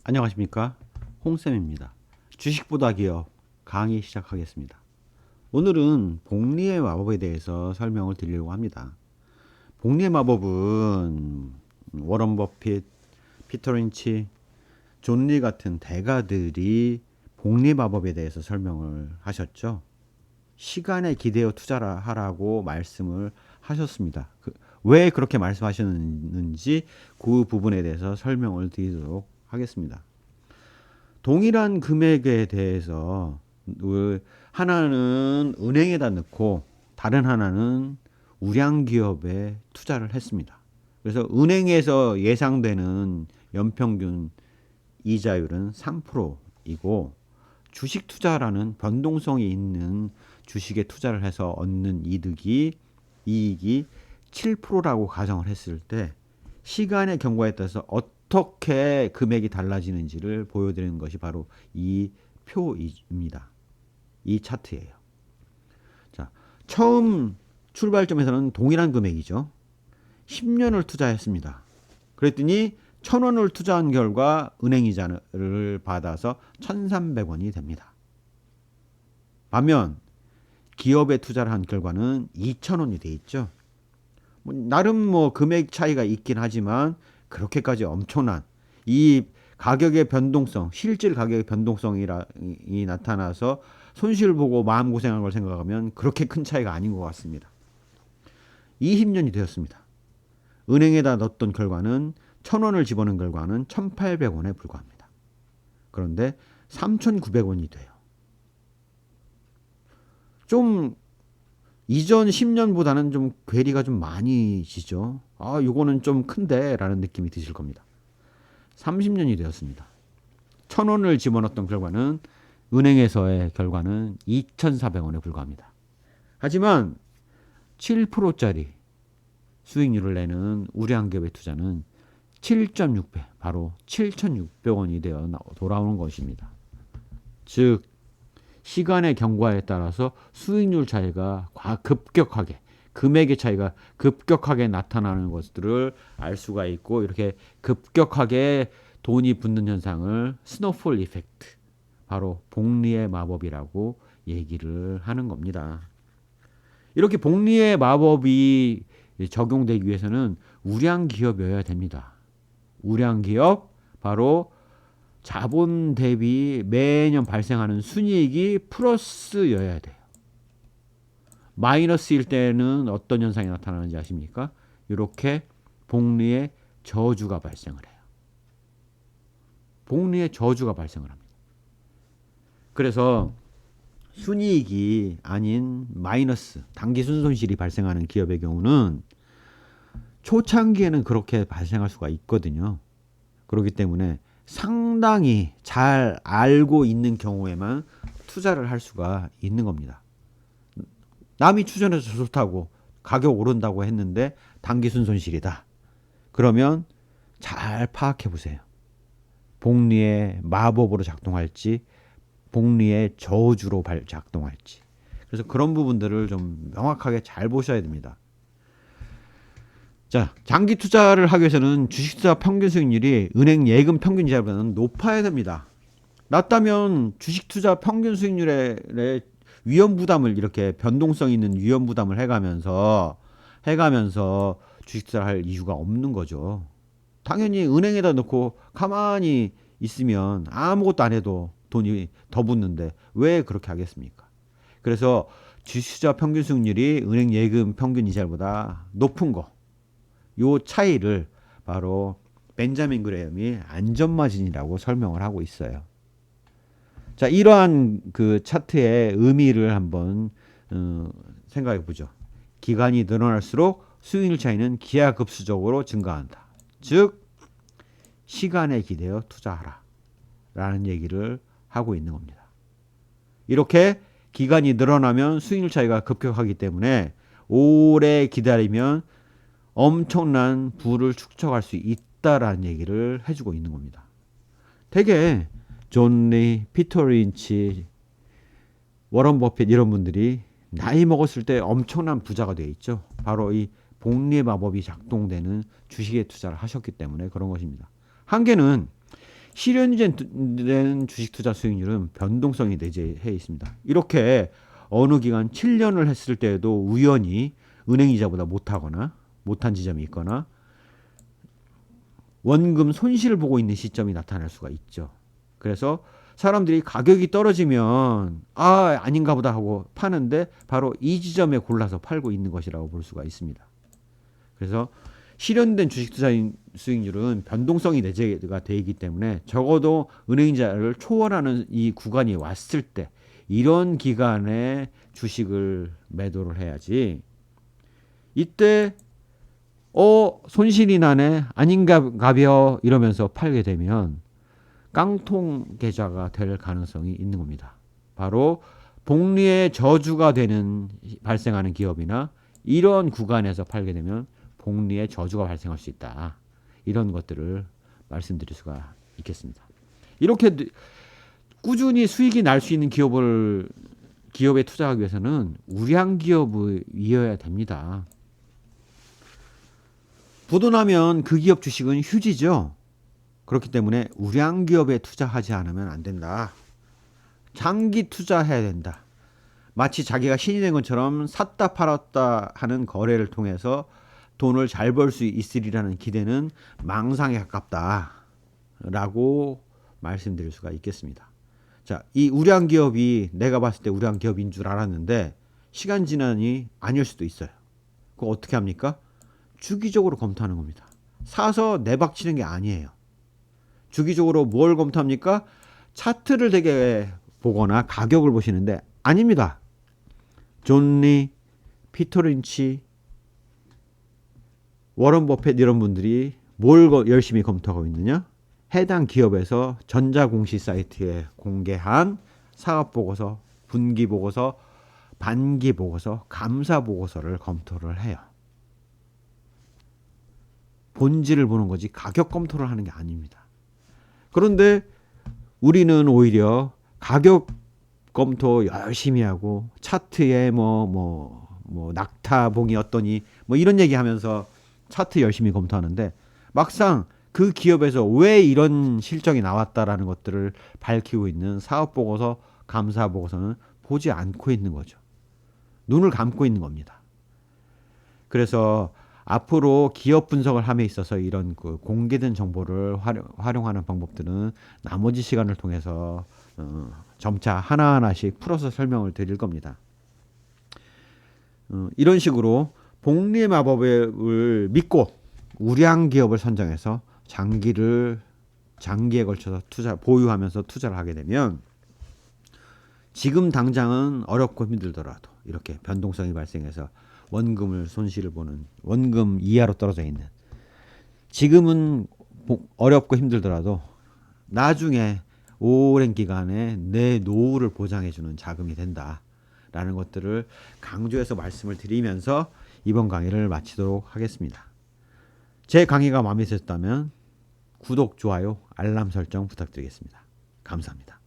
안녕하십니까, 홍쌤입니다. 주식보다 기업 강의 시작하겠습니다. 오늘은 복리의 마법에 대해서 설명을 드리려고 합니다. 복리의 마법은 워런 버핏, 피터 린치, 존 리 같은 대가들이 복리 마법에 대해서 설명을 하셨죠. 시간에 기대어 투자를 하라고 말씀을 하셨습니다. 왜 그렇게 말씀하셨는지 그 부분에 대해서 설명을 드리도록 하겠습니다. 동일한 금액에 대해서 하나는 은행에다 넣고 다른 하나는 우량기업에 투자를 했습니다. 그래서 은행에서 예상되는 연평균 이자율은 3%이고 주식 투자라는 변동성이 있는 주식에 투자를 해서 얻는 이익이 7%라고 가정을 했을 때 시간의 경과에 따라서 어떻게 금액이 달라지는지를 보여드리는 것이 바로 이 표입니다. 이 차트예요. 자, 처음 출발점에서는 동일한 금액이죠. 10년을 투자했습니다. 그랬더니 1,000원을 투자한 결과 은행이자를 받아서 1,300원이 됩니다. 반면 기업에 투자를 한 결과는 2,000원이 돼 있죠. 나름 금액 차이가 있긴 하지만 그렇게까지 엄청난 이 가격의 변동성, 실질 가격의 변동성이 나타나서 손실 보고 마음고생한 걸 생각하면 그렇게 큰 차이가 아닌 것 같습니다. 20년이 되었습니다. 은행에다 넣었던 결과는 1,000원을 집어넣은 결과는 1,800원에 불과합니다. 그런데 3,900원이 돼요. 좀 이전 10년보다는 좀 괴리가 좀 많이 지죠. 요거는 좀 큰데 라는 느낌이 드실 겁니다. 30년이 되었습니다. 1,000원을 집어넣었던 결과는 은행에서의 결과는 2,400원에 불과합니다. 하지만 7%짜리 수익률을 내는 우량기업의 투자는 7.6배, 바로 7,600원이 되어 돌아오는 것입니다. 즉 시간의 경과에 따라서 수익률 차이가 급격하게, 금액의 차이가 급격하게 나타나는 것들을 알 수가 있고, 이렇게 급격하게 돈이 붙는 현상을 스노우볼 이펙트, 바로 복리의 마법이라고 얘기를 하는 겁니다. 이렇게 복리의 마법이 적용되기 위해서는 우량기업이어야 됩니다. 우량기업, 바로 자본 대비 매년 발생하는 순이익이 플러스여야 돼요. 마이너스일 때는 어떤 현상이 나타나는지 아십니까? 이렇게 복리의 저주가 발생을 해요. 복리의 저주가 발생을 합니다. 그래서 순이익이 아닌 마이너스, 단기 순손실이 발생하는 기업의 경우는 초창기에는 그렇게 발생할 수가 있거든요. 그렇기 때문에 상당히 잘 알고 있는 경우에만 투자를 할 수가 있는 겁니다. 남이 추천해서 좋다고 가격 오른다고 했는데 단기 순손실이다. 그러면 잘 파악해 보세요. 복리의 마법으로 작동할지 복리의 저주로 작동할지. 그래서 그런 부분들을 좀 명확하게 잘 보셔야 됩니다. 자, 장기 투자를 하기 위해서는 주식 투자 평균 수익률이 은행 예금 평균 이자보다는 높아야 됩니다. 낮다면 주식 투자 평균 수익률의 위험 부담을, 이렇게 변동성 있는 위험 부담을 해가면서 주식 투자를 할 이유가 없는 거죠. 당연히 은행에다 넣고 가만히 있으면 아무것도 안 해도 돈이 더 붙는데 왜 그렇게 하겠습니까? 그래서 주식 투자 평균 수익률이 은행 예금 평균 이자보다 높은 거, 요 차이를 바로 벤자민 그레엄이 안전마진이라고 설명을 하고 있어요. 자, 이러한 그 차트의 의미를 한번 생각해 보죠. 기간이 늘어날수록 수익률 차이는 기하급수적으로 증가한다. 즉 시간에 기대어 투자하라 라는 얘기를 하고 있는 겁니다. 이렇게 기간이 늘어나면 수익률 차이가 급격하기 때문에 오래 기다리면 엄청난 부를 축적할 수 있다라는 얘기를 해주고 있는 겁니다. 되게 존 리, 피터 린치, 워런 버핏 이런 분들이 나이 먹었을 때 엄청난 부자가 되어 있죠. 바로 이 복리의 마법이 작동되는 주식에 투자를 하셨기 때문에 그런 것입니다. 한계는 실현된 주식 투자 수익률은 변동성이 내재해 있습니다. 이렇게 어느 기간 7년을 했을 때에도 우연히 은행 이자보다 못한 지점이 있거나 원금 손실을 보고 있는 시점이 나타날 수가 있죠. 그래서 사람들이 가격이 떨어지면 아닌가 보다 하고 파는데 바로 이 지점에 골라서 팔고 있는 것이라고 볼 수가 있습니다. 그래서 실현된 주식 투자 수익률은 변동성이 내재가 되어 있기 때문에 적어도 은행이자를 초월하는 이 구간이 왔을 때 이런 기간에 주식을 매도를 해야지. 이때 손실이 나네 아닌가 가벼 이러면서 팔게 되면 깡통 계좌가 될 가능성이 있는 겁니다. 바로 복리의 저주가 발생하는 기업이나 이런 구간에서 팔게 되면 복리의 저주가 발생할 수 있다. 이런 것들을 말씀드릴 수가 있겠습니다. 이렇게 꾸준히 수익이 날 수 있는 기업에 투자하기 위해서는 우량 기업이어야 됩니다. 부도나면 그 기업 주식은 휴지죠. 그렇기 때문에 우량 기업에 투자하지 않으면 안 된다. 장기 투자해야 된다. 마치 자기가 신이 된 것처럼 샀다 팔았다 하는 거래를 통해서 돈을 잘 벌 수 있으리라는 기대는 망상에 가깝다라고 말씀드릴 수가 있겠습니다. 자, 이 우량 기업이 내가 봤을 때 우량 기업인 줄 알았는데 시간 지나니 아닐 수도 있어요. 그거 어떻게 합니까? 주기적으로 검토하는 겁니다. 사서 내박치는 게 아니에요. 주기적으로 뭘 검토합니까? 차트를 되게 보거나 가격을 보시는데 아닙니다. 존 리, 피터 린치, 워런 버핏 이런 분들이 뭘 열심히 검토하고 있느냐? 해당 기업에서 전자공시 사이트에 공개한 사업보고서, 분기보고서, 반기보고서, 감사보고서를 검토를 해요. 본질을 보는 거지 가격 검토를 하는 게 아닙니다. 그런데 우리는 오히려 가격 검토 열심히 하고 차트에 낙타봉이 어떠니 이런 얘기하면서 차트 열심히 검토하는데 막상 그 기업에서 왜 이런 실적이 나왔다라는 것들을 밝히고 있는 사업보고서, 감사보고서는 보지 않고 있는 거죠. 눈을 감고 있는 겁니다. 그래서 앞으로 기업 분석을 함에 있어서 이런 공개된 정보를 활용하는 방법들은 나머지 시간을 통해서 점차 하나하나씩 풀어서 설명을 드릴 겁니다. 이런 식으로 복리의 마법을 믿고 우량 기업을 선정해서 장기에 걸쳐서 보유하면서 투자를 하게 되면 지금 당장은 어렵고 힘들더라도 이렇게 변동성이 발생해서 원금을 손실을 보는 원금 이하로 떨어져 있는 지금은 어렵고 힘들더라도 나중에 오랜 기간에 내 노후를 보장해주는 자금이 된다라는 것들을 강조해서 말씀을 드리면서 이번 강의를 마치도록 하겠습니다. 제 강의가 마음에 드셨다면 구독, 좋아요, 알람 설정 부탁드리겠습니다. 감사합니다.